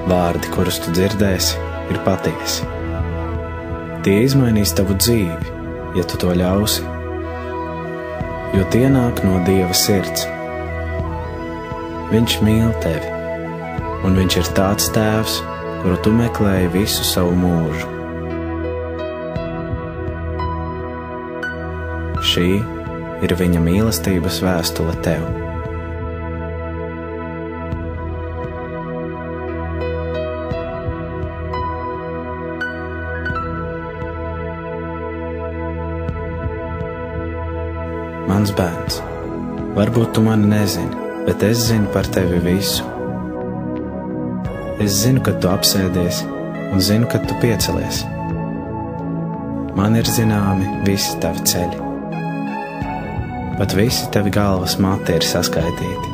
Vārdi, kurus tu dzirdēsi, ir patiesi. Tie izmainīs tavu dzīvi, ja tu to ļausi, jo tie nāk no Dieva sirds. Viņš mīl tevi, un viņš ir tāds tēvs, kuru tu meklēji visu savu mūžu. Šī ir viņa mīlestības vēstule tev. Mans bērns, varbūt tu mani nezini, bet es zinu par tevi visu. Es zinu, kad tu apsēdies, un zinu, kad tu piecelies. Man ir zināmi visi tavi ceļi. Pat visi tavi galvas mati ir saskaitīti,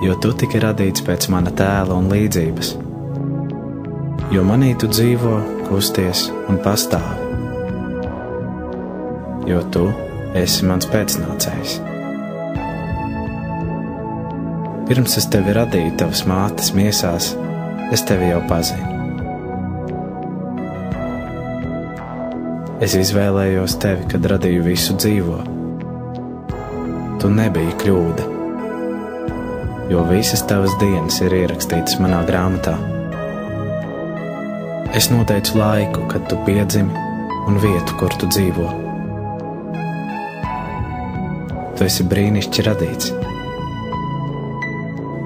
jo tu tiki radīts pēc mana tēla un līdzības. Jo manī tu dzīvo, kusties un pastāvi. Jo tu esi mans pēcnācējs. Pirms es tevi radīju tavas mātes miesās, es tevi jau pazinu. Es izvēlējos tevi, kad radīju visu dzīvo. Tu nebiji kļūda, jo visas tavas dienas ir ierakstītas manā grāmatā. Es noteicu laiku, kad tu piedzimi, un vietu, kur tu dzīvo. Tu esi brīnišķi radīts.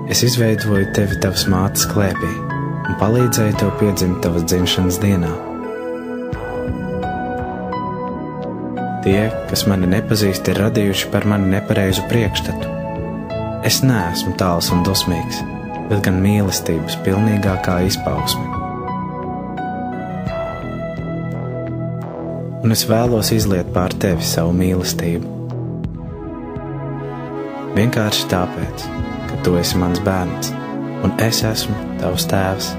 Es izveidoju tevi tavas mātes klēpī un palīdzēju tev piedzimt tavas dzimšanas dienā. Tie, kas mani nepazīst, ir radījuši par mani nepareizu priekšstatu. Es neesmu tāls un dusmīgs, bet gan mīlestības pilnīgākā izpausme. Un es vēlos izliet pār tevi savu mīlestību. Vienkārši tāpēc, ka tu esi mans bērns, un es esmu tavs tēvs.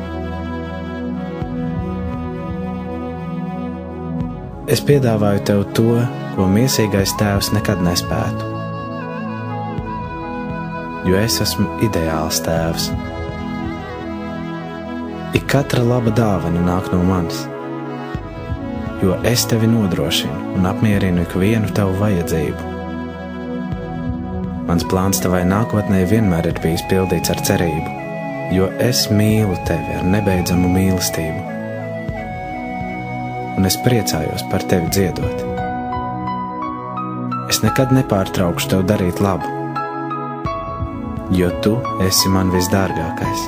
Es piedāvāju tev to, ko miesīgais tēvs nekad nespētu, jo es esmu ideāls tēvs. Ik katra laba dāvana nāk no manis, jo es tevi nodrošinu un apmierinu ikvienu tavu vajadzību. Mans plāns tavai nākotnē vienmēr ir bijis pildīts ar cerību, jo es mīlu tevi ar nebeidzamu mīlestību. Un es priecājos par tevi dziedot. Es nekad nepārtraukšu tev darīt labu, jo tu esi man visdārgākais.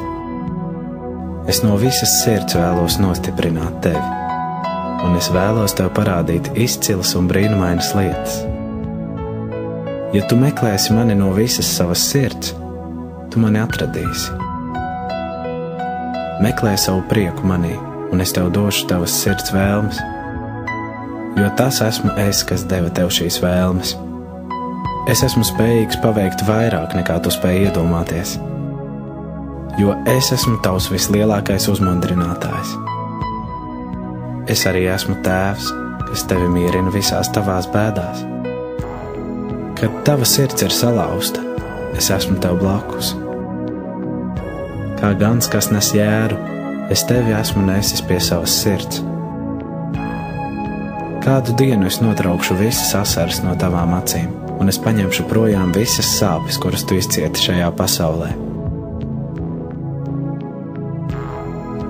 Es no visas sirds vēlos nostiprināt tevi, un es vēlos tev parādīt izcilas un brīnumainas lietas. Ja tu meklēsi mani no visas savas sirds, tu mani atradīsi. Meklē savu prieku manī, un es tev došu tavas sirds vēlmes, jo tas esmu es, kas deva tev šīs vēlmes. Es esmu spējīgs paveikt vairāk nekā tu spēj iedomāties, jo es esmu tavs vislielākais uzmundrinātājs. Es arī esmu tēvs, kas tevi mierina visās tavās bēdās. Kad tava sirds ir salauzta, es esmu tev blakus. Kā gans, kas nes jēru, es tevi esmu nesis pie savas sirds. Kādu dienu es notraukšu visas asaras no tavām acīm, un es paņemšu projām visas sāpes, kuras tu izcieti šajā pasaulē.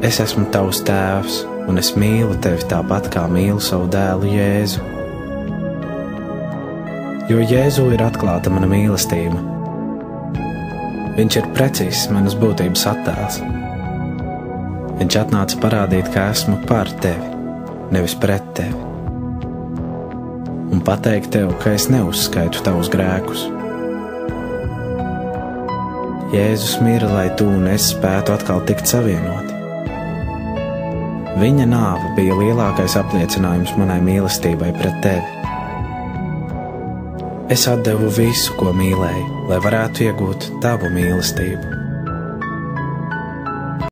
Es esmu tavs tēvs, un es mīlu tevi tāpat, kā mīlu savu dēlu Jēzu. Jo Jēzu ir atklāta mana mīlestība. Viņš ir precīzs manas būtības attēls. Viņš atnāca parādīt, ka esmu par tevi, nevis pret tevi. Un pateikt tev, ka es neuzskaitu tavus grēkus. Jēzus mira, lai tu un es spētu atkal tikt savienoti. Viņa nāve bija lielākais apliecinājums manai mīlestībai pret tevi. Es atdevu visu, ko mīlēju, lai varētu iegūt tavu mīlestību.